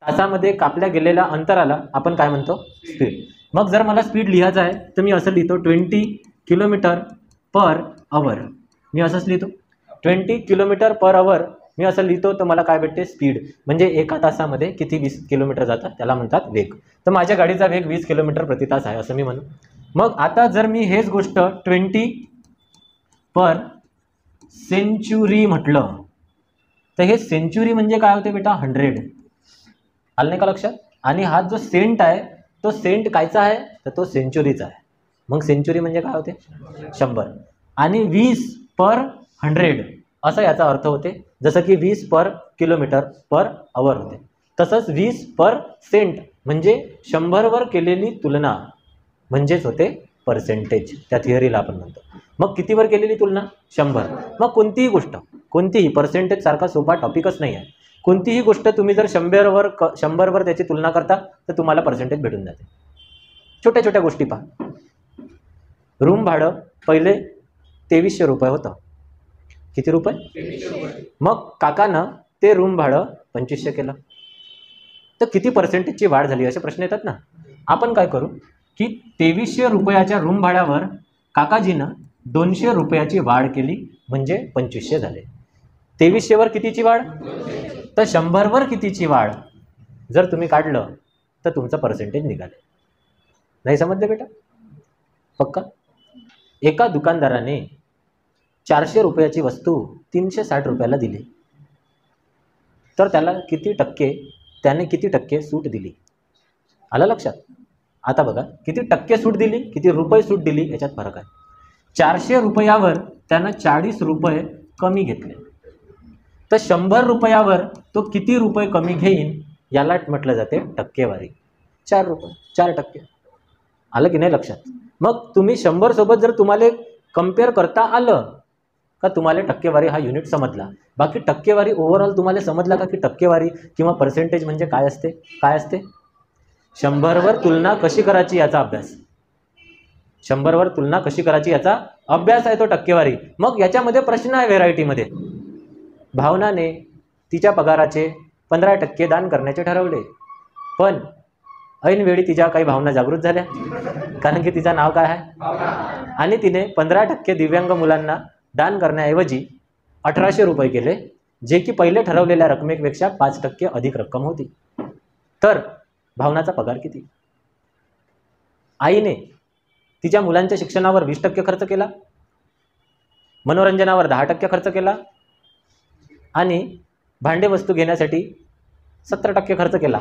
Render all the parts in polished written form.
तासामध्ये कापल्या गेलेल्या अंतराला आपण काय म्हणतो? स्पीड. मग जर मला स्पीड लिहायचं आहे तर मी असं लिहितो 20 किलोमीटर पर आवर. मी असंच लिहितो 20 किलोमीटर पर आवर. मी असं लिहितो तर मला काय भेटते? स्पीड. म्हणजे एका तासामध्ये किती 20 किलोमीटर जातात त्याला म्हणतात वेग. तर माझ्या गाडीचा वेग 20 किलोमीटर प्रति तास आहे असं मी म्हणू. मग आता जर मी हेच गोष्ट 20 पर सेंचुरी म्हटलं तर हे सेंचुरी म्हणजे काय होते बेटा? 100. आलं नाही का लक्षात? आणि हा जो सेंट आहे तो सेंट कायचा आहे? तर तो सेंचुरीचा आहे. मग सेंचुरी म्हणजे काय होते? 100. आणि 20 पर 100 असा याचा अर्थ होते. जसं की 20 पर किलोमीटर पर आवर होते. तसंच 20 पर सेंट म्हणजे 100वर केलेली तुलना म्हणजेच होते पर्सेंटेज. त्या थिअरीला आपण म्हणतो. मग कितीवर केलेली तुलना? 100. मग कोणतीही गोष्ट, कोणतीही पर्सेंटेज सारखा सोपा टॉपिकच नाही आहे. कोणतीही गोष्ट तुम्ही जर 100वर त्याची तुलना करता तर तुम्हाला पर्सेंटेज भेटून जाते. छोट्या छोट्या गोष्टी पहा. रूम भाडं पहिले 2300 रुपये होतं. किती रुपये? 2300. मग काकानं ते रूम भाडं 2500 केलं तर किती पर्सेंटेजची वाढ झाली? असे प्रश्न येतात ना. आपण काय करू की 2300 रुपयाच्या रूम भाड्यावर काकाजीनं 200 रुपयाची वाढ केली म्हणजे 2500 झाले. 2300वर कितीची वाढ? तर 100वर कितीची वाढ जर तुम्ही काढलं तर तुमचं पर्सेंटेज निघाले. नाही समजलं बेटा? पक्का? एका दुकानदाराने 400 रुपयाची वस्तू 360 रुपयाला दिली तर त्याने किती टक्के सूट दिली? आलं लक्षात? आता बघा किती टक्के सूट दिली, किती रुपये सूट दिली याच्यात फरक आहे. 400 रुपयावर त्यानं 40 रुपये कमी घेतले तर 100 रुपयावर तो किती रुपये कमी घेईन याला म्हटलं जाते टक्केवारी. 4 रुपये, 4%. आलं की नाही लक्षात? मग तुम्ही 100 सोबत जर तुम्हाला कम्पेअर करता आलं का तुम्हाला टक्केवारी हा युनिट समजला. बाकी टक्केवारी ओव्हरऑल तुम्हाला समजला का की टक्केवारी किंवा पर्सेंटेज म्हणजे काय असते? काय असते? 100वर तुलना कशी करायची याचा अभ्यास. 100वर तुलना कशी करायची याचा अभ्यास आहे तो टक्केवारी. मग याच्यामध्ये प्रश्न आहे व्हेरायटीमध्ये. भावनाने तिच्या पगाराचे 15% दान करण्याचे ठरवले पण ऐनवेळी तिच्या काही भावना जागृत झाल्या कारण की तिचं नाव काय आहे आणि तिने 15% दिव्यांग मुलांना दान करण्याऐवजी 1800 रुपये केले जे की पहिले ठरवलेल्या रकमेपेक्षा 5% अधिक रक्कम होती. तर भावनाचा पगार किती? आईने तिच्या मुलांच्या शिक्षणावर 20% खर्च केला, मनोरंजनावर 10% खर्च केला आणि भांडे वस्तू घेण्यासाठी 17% खर्च केला.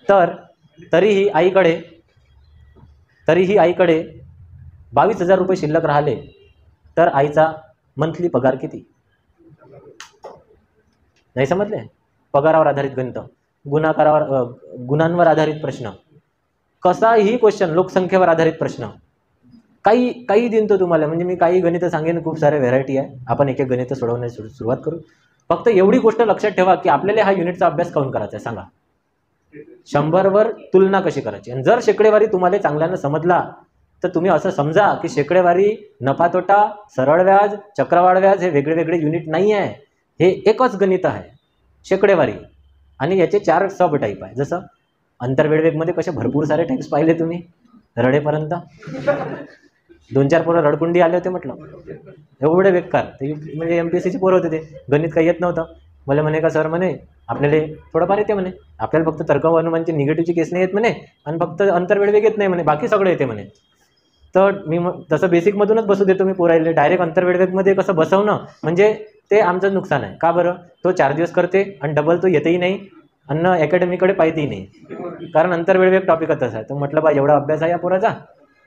तर तरीही आईकडे 22,000 रुपये शिल्लक राहिले तर आईचा मंथली पगार किती? नाही समजले? पगारावर आधारित गणित, गुणांवर आधारित प्रश्न, कसाही क्वेश्चन, लोकसंख्येवर आधारित प्रश्न, काही देईन तो तुम्हाला. म्हणजे मी काही गणितं सांगेन, खूप सारे व्हेरायटी आहे. आपण एक एक गणितं सोडवण्याची सुरुवात करू. फक्त एवढी गोष्ट लक्षात ठेवा की आपल्याला हा युनिटचा अभ्यास काऊन करायचा आहे सांगा. 100वर तुलना कशी करायची. आणि जर शेकडेवारी तुम्हाला चांगल्यानं समजला तर तुम्ही असं समजा की शेकडेवारी, नफा तोटा, सरळ व्याज, चक्रवाढ व्याज हे वेगळे वेगळे युनिट नाही आहे. हे एकच गणित आहे शेकडेवारी. आणि याचे 4 सब टाईप आहे. जसं अंतर्वेळवेगमध्ये कसे भरपूर सारे टाईप्स पाहिले तुम्ही रडेपर्यंत. 2-4 पोरं रडकुंडी आले होते म्हटलं. एवढे बेकार ते म्हणजे MPSCचे पोरं होते. ते गणित काही येत नव्हतं. मला म्हणे का सर म्हणे आपल्याला थोडंफार येते म्हणे. आपल्याला फक्त तर्क व अनुमानची निगेटिव्हची केस नाही येत म्हणे आणि फक्त अंतर्वेळवेग येत नाही म्हणे. बाकी सगळं येते म्हणे. तर मी तसं बेसिकमधूनच बसू देतो मी पोरायले. डायरेक्ट अंतर्वेळवेगमध्ये कसं बसवणं म्हणजे ते आमचं नुकसान आहे. का बरं? तो 4 दिवस करते आणि डबल तो येतही नाही आणि अकॅडमीकडे पाहतही नाही. कारण अंतर्वेळवेग टॉपिकच आहे. तर म्हटलं बा एवढा अभ्यास आहे या पोराचा,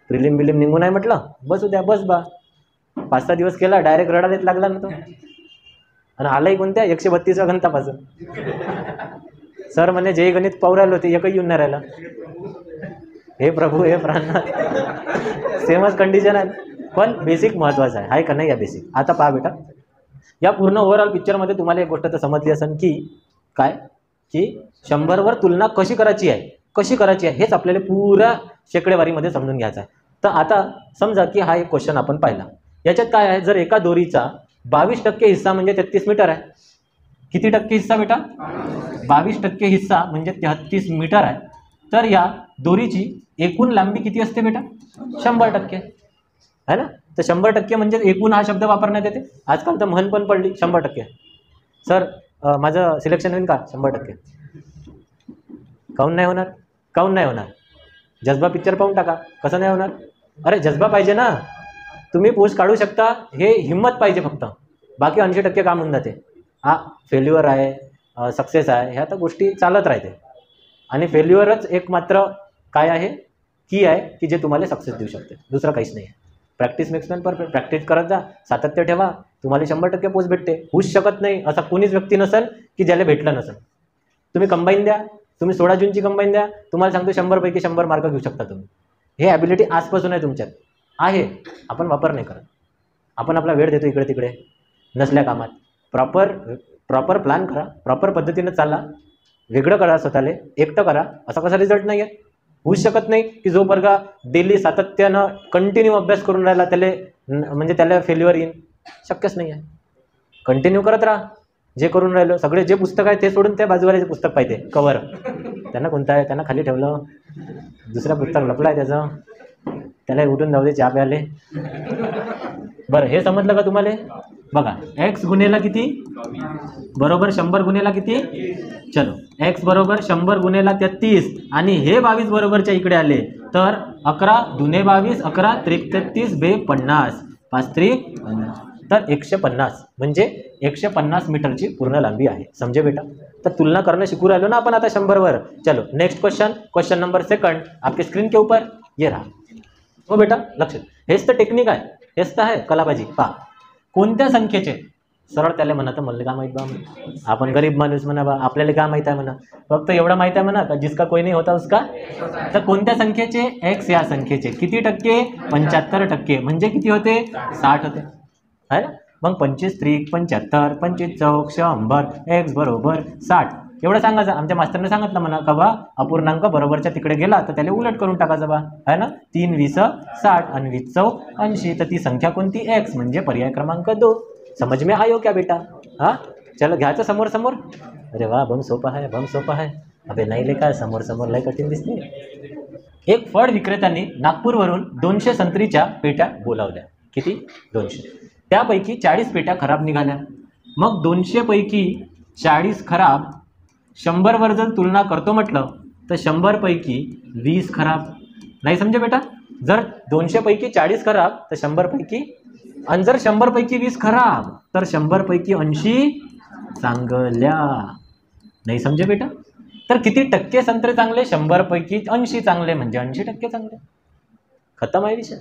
प्रिलिम बिलिम निघून आहे म्हटलं, बसू द्या. बस बा 5-6 दिवस केला, डायरेक्ट रडायला लागला ना तो. आणि आलाही कोणत्या 132 गणितापासून. सर म्हणे जे गणित पाहू राहिलो ते एकही येऊन नाही राहिला. हे प्रभू, हे प्राणनाथ, सेमच कंडिशन आहे. पण बेसिक महत्त्वाचं आहे का नाही या बेसिक. आता पहा बेटा, या पूर्ण ओव्हरऑल पिक्चरमध्ये तुम्हाला एक गोष्ट तर समजली असेल की काय, की 100वर तुलना कशी करायची आहे हेच आपल्याला पुऱ्या शेकडेवारीमध्ये समजून घ्यायचं आहे. तर आता समजा की हा एक क्वेश्चन आपण पाहिला. याच्यात काय आहे, जर एका दोरीचा 22% हिस्सा म्हणजे 33 मीटर आहे. किती टक्के हिस्सा बेटा? 22% हिस्सा म्हणजे 33 मीटर आहे. तर या दोरीची एकूण लांबी किती असते बेटा? 100% आहे ना. तर 100% म्हणजे एकूण हा शब्द वापरण्यात येते. आजकाल तर म्हण पण पडली 100%. सर माझं सिलेक्शन होईल का? 100%. काऊन नाही होणार? काऊन नाही होणार? जज्बा पिक्चर पाहून टाका, कसं नाही होणार? अरे जज्बा पाहिजे ना, तुम्ही पोस्ट काढू शकता, हे हिंमत पाहिजे फक्त. बाकी 80% काम होऊन जाते. हा फेल्युअर आहे, सक्सेस आहे, ह्या तर गोष्टी चालत राहते. आणि फेल्युअरच एक मात्र काय आहे, की आहे की जे तुम्हाला सक्सेस देऊ शकते, दुसरं काहीच नाही आहे. Practice makes man perfect. Practice करत जा, सातत्य ठेवा, तुम्हाला 100% पोस्ट भेटते. होऊच शकत नाही असा कोणीच व्यक्ती नसेल की ज्याला भेटलं नसेल. तुम्ही कंबाईन द्या, तुम्ही 16 जूनची कंबाईन द्या, तुम्हाला सांगतो 100 पैकी 100 मार्क घेऊ शकता तुम्ही. हे ॲबिलिटी आजपासून आहे तुमच्यात, आहे. आपण वापर नाही करत. आपण आपला वेळ देतो इकडे तिकडे नसल्या कामात. प्रॉपर प्लॅन करा, प्रॉपर पद्धतीनं चाला, वेगळं करा, स्वतःला एकटं करा. असा कसा रिझल्ट नाही आहे? होऊच शकत नाही की जो वर्ग डेली सातत्यानं कंटिन्यू अभ्यास करून राहिला त्याला म्हणजे त्याला फेल्युअर येईल. शक्यच नाही आहे. कंटिन्यू करत राहा. जे करून राहिलं सगळे जे पुस्तक आहे ते सोडून त्या बाजूवाल्याचे पुस्तक पाहिजे कवर. त्यांना कोणतं आहे? त्यांना खाली ठेवलं, दुसरं पुस्तक लपलं आहे त्याचं, त्याला उठून जाऊ दे चहा प्याले. बरं हे समजलं का तुम्हाला? बघा x गुणेला किती बरोबर 100 गुणेला किती? चलो x बरोबर 100 गुणेला 33 आणि हे 22 बरोबरच्या इकडे आले तर 11 दुने 22, 11 त्रिक 33 बे 50, 5 त्रिक तर 150 म्हणजे 150 मीटरची पूर्ण लांबी आहे. समजे बेटा? तर तुलना करणं शिकू राहिलो ना आपण आता 100 वर. चलो नेक्स्ट क्वेश्चन नंबर 2 आपके स्क्रीन के ऊपर ये रहा. हो बेटा लक्ष, हेच तर टेक्निक आहे, हेच तर आहे कलाबाजी. पहा कोणत्या संख्येचे, सरळ त्याला म्हणा तर मला काय माहीत बा, आपण गरीब माणूस म्हणा बा, आपल्याला काय माहीत आहे म्हणा, फक्त एवढं माहीत आहे म्हणा का जिसका कोई नाही होता उसका. तर कोणत्या संख्येचे? x या संख्येचे. किती टक्के? 75%. म्हणजे किती होते? 60 होते आहे ना. मग 25 त्रिक 75, 25 चौक 100, x बरोबर 60 एवढं सांगायचं. आमच्या मास्तरने सांगितलं म्हणा का बा अपूर्णांक बरोबरच्या तिकडे गेला तर त्याला उलट करून टाकायचं बा, आहे ना. 3 20 60 आणि 20 चौक 80. तर ती संख्या कोणती? x म्हणजे पर्याय क्रमांक 2. समझ में आयो क्या बेटा? हां चलो घ्यायचं समोर समोर. अरे वा बम सोपा आहे, बम सोपा आहे. अबे नाही लेका, समोर समोर लय कठीण दिसते. एक फळ विक्रेत्याने नागपूरवरून 200 संत्रीच्या पेट्या बोलावल्या. किती? 200. त्यापैकी 40 पेट्या खराब निघाल्या. मग 200 पैकी 40 खराब, 100 वर जर तुलना करतो म्हटलं तर 100 पैकी 20 खराब. नाही समजे बेटा? जर 200 पैकी 40 खराब तर 100 पैकी, आणि जर 100 पैकी 20 खराब तर 100 पैकी 80 चांगल्या. नाही समजे बेटा? तर किती टक्के संत्रे चांगले? 100 पैकी 80 चांगले म्हणजे 80% चांगले. खतम आहे विषय.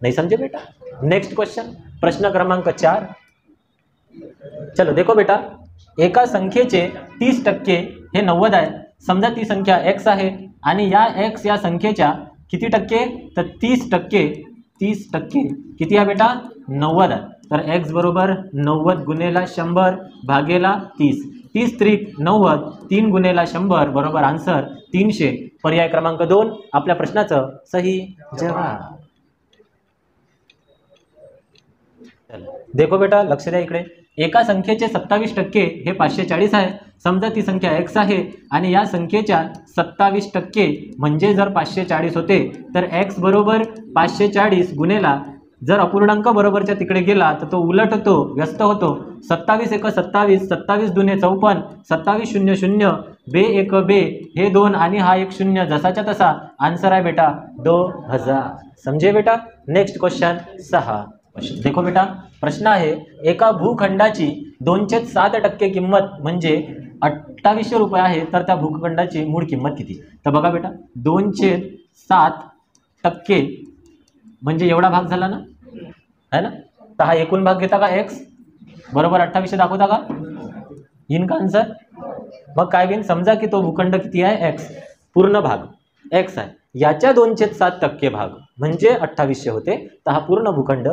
नहीं समझे बेटा? नेक्स्ट क्वेश्चन, प्रश्न क्रमांक 4. चलो देखो बेटा, एका संख्येचे 30% हे 90 आहे. समजा ती संख्या x आहे आणि या x या संख्येच्या किती टक्के? तर 30%. 30% किती आहे बेटा? 90 आहे. तर x बरोबर 90 गुणेला 100 भागेला 30. 30 त्रिक 90, 3 गुणेला 100 बरोबर आन्सर 300. पर्याय क्रमांक 2 आपल्या प्रश्नाचं सही जवाब. देखो बेटा लक्ष द्या इकडे. एका संख्येचे 27% हे 540 आहे. समजा ती संख्या x आहे आणि या संख्येच्या 27% म्हणजे जर 540 होते तर x बरोबर 540 गुणेला, जर अपूर्णांक बरोबरच्या तिकडे गेला तर तो उलट होतो, व्यस्त होतो. 27 एक 27, 27 दुने 54, 27 शून्य शून्य, बे एक बे, हे 2 आणि हा एक 0 जसाच्या तसा. आन्सर आहे बेटा 2000. समजे बेटा? Next question 6. देखो बेटा, प्रश्न आहे एका भूखंडाची 207% किंमत म्हणजे 2800 रुपये आहे, तर त्या भूखंडाची मूळ किंमत किती? तर बघा बेटा 207% म्हणजे एवढा भाग झाला ना, है ना. तर हा एकूण भाग घेता का x बरोबर 2800 दाखवता का? येईन का आन्सर? मग काय घेईन? समजा की तो भूखंड किती आहे? x. पूर्ण भाग x आहे, याच्या 207% भाग म्हणजे 2800 होते. तर हा पूर्ण भूखंड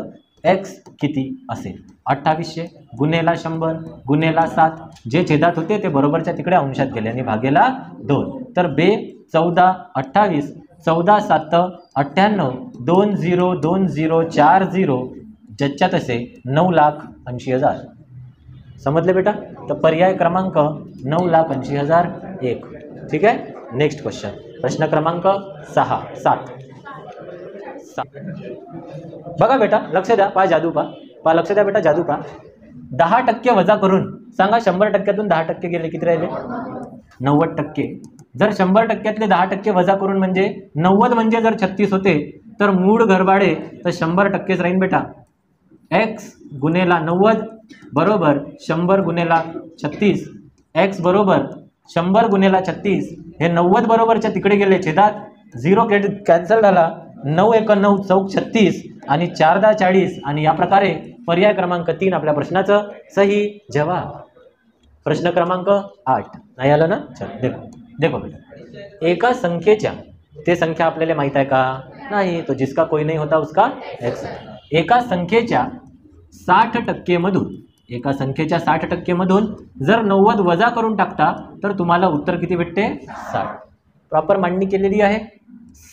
x किती असेल? 2800 गुणेला 100 गुणेला 7, जे छेदात होते ते बरोबरच्या तिकडे अंशात गेले आणि भागेला 2. तर बे 14 28, 14 7 98, 20 20 40 ज्याच्यात असे 9,80,000. समजले बेटा? तर पर्याय क्रमांक 9,80,001. ठीक आहे. नेक्स्ट क्वेश्चन, प्रश्न क्रमांक 7. बघा बेटा, लक्ष द्या, पहा जादू, पहा लक्ष द्या बेटा, जादू पहा. 10% वजा करून सांगा 100%तून 10% गेले, किती राहिले? 90%. जर 100%तले 10% वजा करून म्हणजे 90 म्हणजे जर 36 होते, तर मूळ घरभाडे तर 100%च राहीन बेटा. x गुणेला 90 बरोबर 100 गुणेला 36. x बरोबर 100 गुणेला 36. हे 90 बरोबरच्या तिकडे गेले, छेदात 0 कॅन्सल झाला. 9 × 9 = 36 आणि 4 × 10 = 40. आणि या प्रकारे पर्याय क्रमांक 3 आपल्या प्रश्नाचं सही जवाब. प्रश्न क्रमांक 8 नाही आलं ना? चल देखो बेटा, एका संख्येच्या, ते संख्या आपल्याला माहित आहे का? नाही. तो जिसका कोई नहीं होता उसका x. एका संख्येच्या 60% मधून, एका संख्येच्या 60% मधून जर 90 वजा करून टाकता तर तुम्हाला उत्तर किती भेटते? 60. प्रॉपर मांडणी केलेली आहे.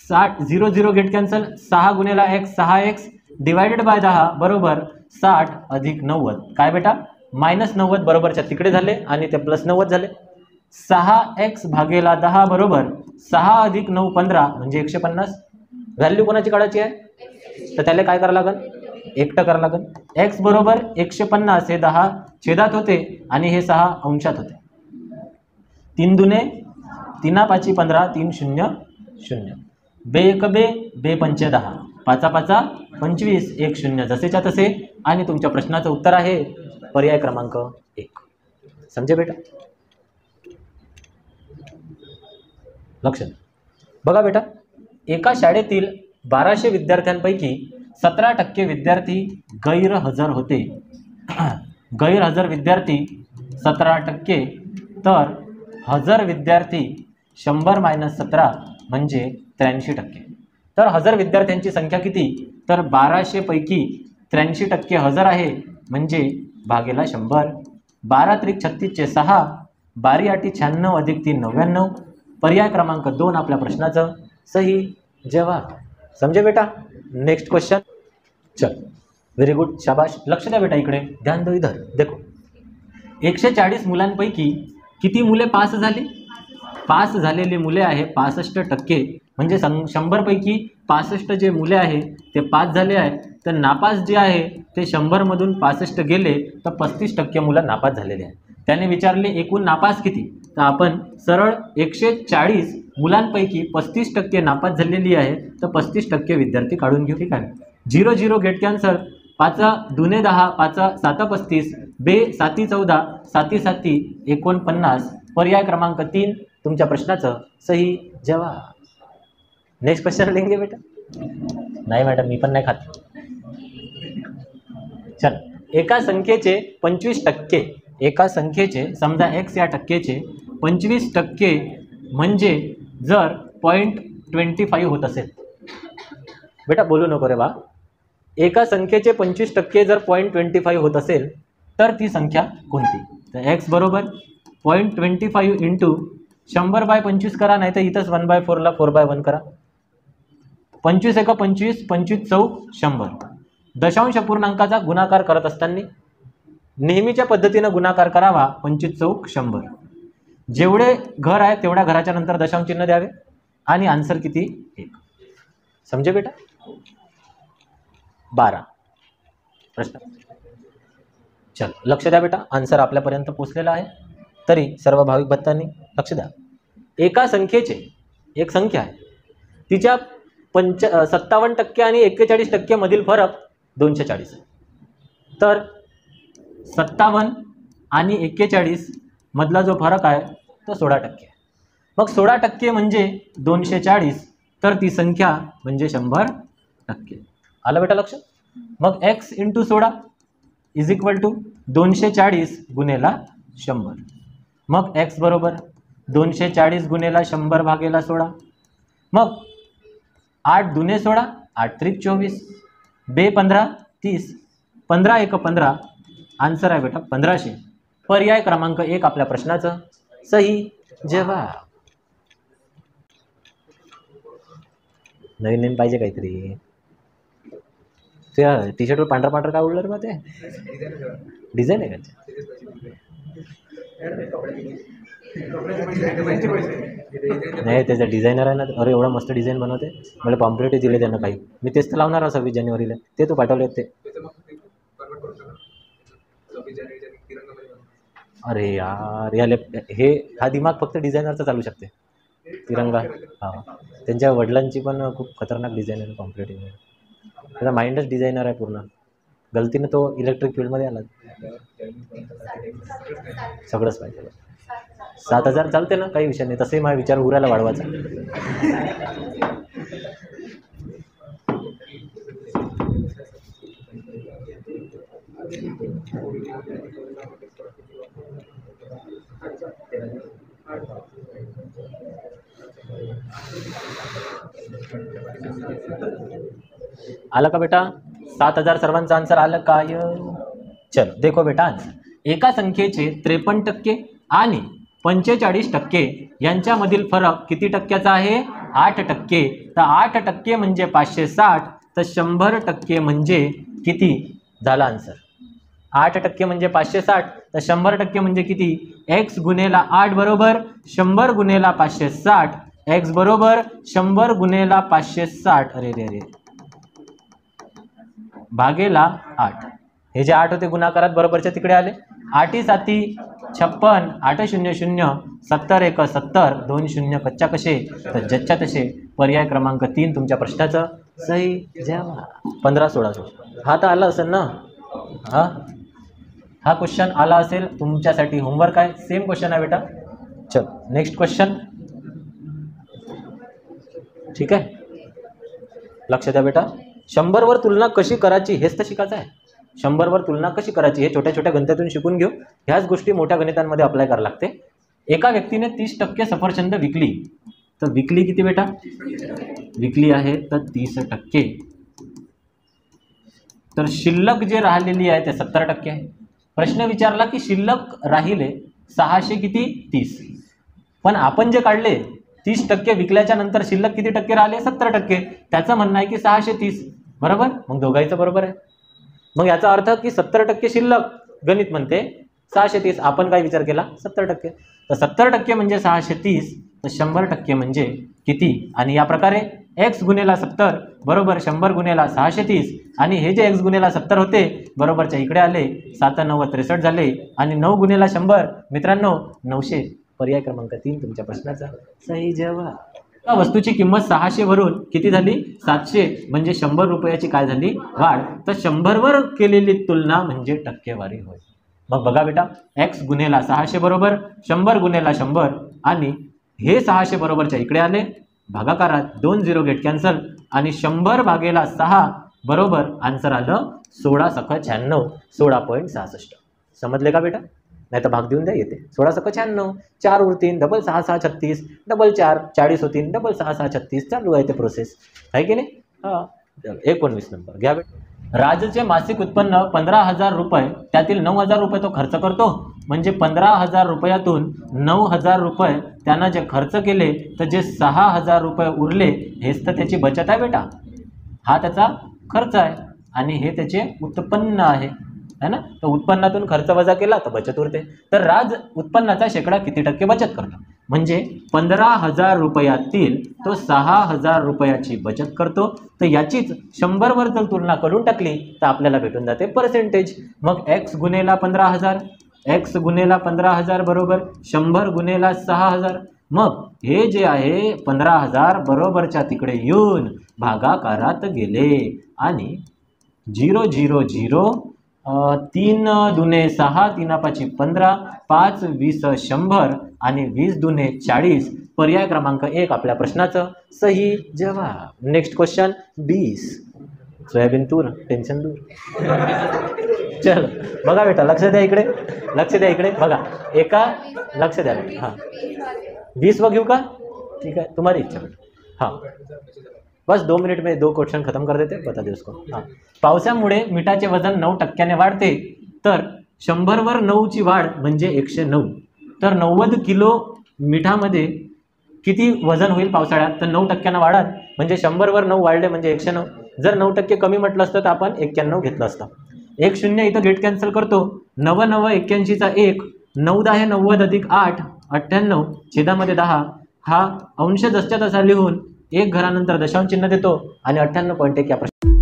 60 0 0 get cancel. 6 गुणेला x 6x divided by 10 बरोबर 60 अधिक 90. काय बेटा? -90 बरोबरच्या तिकडे झाले आणि ते +90 झाले. 6x भागेला 10 बरोबर 6 अधिक 9 15 म्हणजे 150. व्हॅल्यू कोणाची काढायची आहे? तर त्याला काय करावं लागेल? एकटं करावं लागेल. x बरोबर 150 हे 10 छेदात होते आणि हे 6 अंशात होते. 3 दुने 3 5 15 3 0 0. 2 1 2 2 5 10 5 5 25 1 0 जसेच्या तसे. आणि तुमच्या प्रश्नाचं उत्तर आहे पर्याय क्रमांक 1. समजे बेटा? लक्ष द्या. बघा बेटा, एका शाळेतील 1200 विद्यार्थ्यांपैकी 17% विद्यार्थी गैरहजर होते. गैरहजर विद्यार्थी 17%, तर हजर विद्यार्थी 100 - 17 म्हणजे 83%. तर हजर विद्यार्थ्यांची संख्या किती? तर 1200 पैकी 83% हजर आहे म्हणजे भागेला 100. 12 त्रिक 36 चे 6. 12 8 96 अधिक 3 99. पर्याय क्रमांक 2 आपल्या प्रश्नाचं सही जवाब. समजे बेटा? Next question. चल, व्हेरी गुड, शाबाश. लक्ष द्या बेटा, इकडे ध्यान दो, इधर देखो. 140 मुलांपैकी किती मुले पास झाली? पास झालेली मुले आहे 65%. म्हणजे 100 पैकी 65 जे मुले आहे ते पास झाले आहे. तर नापास जे आहे ते 100 मधून 65 गेले, तर 35% मुलं नापास झालेले आहेत. त्याने विचारले एकूण नापास किती? तर आपण सरळ 140 मुलांपैकी 35% नापास झालेली आहे, तर 35% विद्यार्थी काढून घेऊ. ठीक आहे. 0 0 गेट कॅन्सल. 5 दुने 10 5 7 35 2 7 14 7 7 49. पर्याय क्रमांक 3 तुमच्या प्रश्नाचं सही जवाब. नेक्स्ट क्वेश्चन लेंगे बेटा? नाही मॅडम, मी पण नाही खात. चल, एका संख्येचे 25%, एका संख्येचे समजा x या टक्केचे 25% म्हणजे जर 0.25 होत असेल. बेटा बोलू नको रे बा. एका संख्येचे 25% जर 0.25 होत असेल तर ती संख्या कोणती? तर x बरोबर 0.25 इंटू 100/25 करा, नाही तर इथंच 1/4 ला 4/1 करा. 25 × 25 25 चौक 100. दशांश पूर्णांकाचा गुणाकार करत असताना नेहमीच्या पद्धतीनं गुणाकार करावा. 25 चौक 100. जेवढे घर आहे तेवढ्या घराच्या नंतर दशांश चिन्ह द्यावे आणि आन्सर किती? 1. समजे बेटा? 12 प्रश्न. चल, लक्ष द्या बेटा, आन्सर आपल्यापर्यंत पोहोचलेला आहे. तरी सर्व भाविक भक्तांनी लक्ष द्या. एका संख्येचे, एक संख्या आहे, तिच्या 57% आणि 41% मधील फरक 240. तर 57 आणि 41 मधला जो फरक आहे तो 16%. मग 16% म्हणजे 240, तर ती संख्या म्हणजे 100%. आलं बेटा लक्ष? मग x × 16 = 240 गुणेला 100. मग x बरोबर 240 गुणेला 100 भागेला 16. मग 8 दुने 16 8 त्रिक 24 2 15 30 15 1 15. आन्सर आहे बेटा 1500. पर्याय क्रमांक 1 आपल्या प्रश्नाचं सही जवाब. नवीन नवीन पाहिजे काहीतरी. त्या टी शर्टवर पांढरा पांढरा काय उडलं रे बा ते? डिझाईन आहे का? नाही, त्याचा डिझायनर आहे ना. अरे एवढा मस्त डिझाईन बनवते. मला पॉम्प्लेटही दिले त्यानं काही. मी तेच तर लावणार आहे 26 जानेवारीला. ते तू पाठवले ते. अरे यार, हे हा दिमाग फक्त डिझायनरचा चालू शकते. तिरंगा. हां, त्यांच्या वडिलांची पण खूप खतरनाक डिझाईन आहे पॉम्प्लेट. त्याचा माइंडच डिझायनर आहे पूर्ण. गलतीनं तो इलेक्ट्रिक फील्डमध्ये आला. सगळंच पाहिजे. 7,000 चालते ना, काही विषय नाही. तसंही माझा विचार उरायला वाढवायचा. आलं का बेटा? 7,000 सर्वांचं आन्सर आलं काय? चलो देखो बेटा आन्सर. एका संख्येचे 53% आणि 45% यांच्यामधील फरक किती टक्क्याचा आहे? 8%. तर 8% म्हणजे 560, तर 100% म्हणजे किती? झाला आन्सर. 8% म्हणजे 560, तर 100% म्हणजे किती? x गुणेला 8 बरोबर 100 गुणेला 560. x बरोबर 100 गुणेला 560. अरे रे रे, भागेला 8. हे जे 8 होते गुणाकारात बरोबरच्या तिकडे आले. 8 7 56, 8 0 0, 70 1 70, 2 0 कच्च्या कसे तर जच्च्या तसे. पर्याय क्रमांक 3 तुमच्या प्रश्नाचं सही जवाब. 15 16 16. हा तर आला असेल ना? हा क्वेश्चन आला असेल तुमच्यासाठी. होमवर्क आहे, सेम क्वेश्चन आहे बेटा. चल नेक्स्ट क्वेश्चन. ठीक आहे, लक्ष द्या बेटा. 100 वर तुलना कशी करायची हेच तर शिकायचं आहे. 100 वर तुलना कशी करायची हे छोट्या छोट्या गणितातून शिकून घेऊ. ह्याच गोष्टी मोठ्या गणितांमध्ये अप्लाय करायला लागते. एका व्यक्तीने 30% सफरचंद विकली, तर विकली किती बेटा? विकली आहे तर 30%. तर शिल्लक जे राहिलेली आहे ते 70% आहे. प्रश्न विचारला की शिल्लक राहिले 600 किती? 30. पण आपण जे काढले 30% विकल्याच्या नंतर शिल्लक किती टक्के राहिले? 70%. त्याचं म्हणणं आहे की 630. बरोबर, मग दोघांचं बरोबर आहे. मग याचा अर्थ की 70% शिल्लक. गणित म्हणते 630, आपण काय विचार केला? 70%. तर 70% म्हणजे 630, तर 100% म्हणजे किती? आणि या प्रकारे x गुणेला 70 बरोबर 100 गुणेला 630. आणि हे जे x गुणेला 70 होते बरोबरच्या इकडे आले. 7 9 63 झाले. आणि 9 गुणेला 100 मित्रांनो 900. पर्याय क्रमांक 3 तुमच्या प्रश्नाचा सही जवाब. त्या वस्तूची किंमत 600 वरून किती झाली? 700. म्हणजे 100 रुपयाची काय झाली? वाढ. तर 100 वर केलेली तुलना म्हणजे टक्केवारी होय. मग बघा बेटा, x गुणेला 600 बरोबर 100 गुणेला 100. आणि हे 600 बरोबरच्या इकडे आले. भागाकारात 2 0 गेट कॅन्सल. आणि 100 भागेला 6 बरोबर आन्सर आलं 16 सख 96, 16.66. समजले का बेटा? नाही तर भाग देऊन द्या येते. 16 सख 96, 4 उरतीन, डबल 6 6 36, डबल 4 40 होतीन, डबल 6 6 36. चालू आहे ते प्रोसेस, आहे की नाही? हां, 19 नंबर घ्या बेटा. राजचे मासिक उत्पन्न 15,000 रुपये, त्यातील 9,000 रुपये तो खर्च करतो. म्हणजे 15,000 रुपयातून 9,000 रुपये त्यानं जे खर्च केले, तर जे 6,000 रुपये उरले हेच तर त्याची बचत आहे बेटा. हा त्याचा खर्च आहे आणि हे त्याचे उत्पन्न आहे ना. तर उत्पन्नातून खर्च वजा केला तर बचत उरते. तर राज उत्पन्नाचा शेकडा किती टक्के बचत करतो? म्हणजे 15,000 रुपयातील तो 6,000 रुपयाची बचत करतो. तर याचीच 100 वर जर तुलना करून टाकली तर आपल्याला भेटून जाते पर्सेंटेज. मग x गुणेला 15,000, x गुणेला 15,000 बरोबर 100 गुणेला 6,000. मग हे जे आहे 15,000 बरोबरच्या तिकडे येऊन भागाकारात गेले. आणि 0 0 0, 3 दुने 6, 3 5 15, 5 20 100 आणि 20 दुने 40. पर्याय क्रमांक 1 आपल्या प्रश्नाचं सही जवाब. Next question 20. सोयाबीन तूर, टेन्शन दूर. चल बघा बेटा, लक्ष द्या इकडे, लक्ष द्या इकडे बघा. एका लक्ष द्या. हां 20 व घेऊ का? ठीक है, तुम्हारी इच्छा बेटा. हाँ बस 2 मिनट में 2 क्वेश्चन खत्म कर देते, बता दे उसको. हाँ, पावसामुळे मिठाचे वजन 9% वाढते. तर 100 वर 9ची वाढ म्हणजे 109. तर 90 किलो मिठामध्ये किती वजन होईल पावसाळ्यात? तर 9% वाढाल. म्हणजे 100 वर 9 वाढले म्हणजे 109. जर 9% कमी म्हटलं असतं तर आपण 91 घेतलं असतं. 1 0 इथं गेट कॅन्सल करतो. 9981चा 1, 9 10 90 अधिक 8 98 छेदामध्ये 10 हा अंश जसच्या तसा लिहून 1 घरानंतर दशांश चिन्ह देतो आणि 98.1 या प्रश्न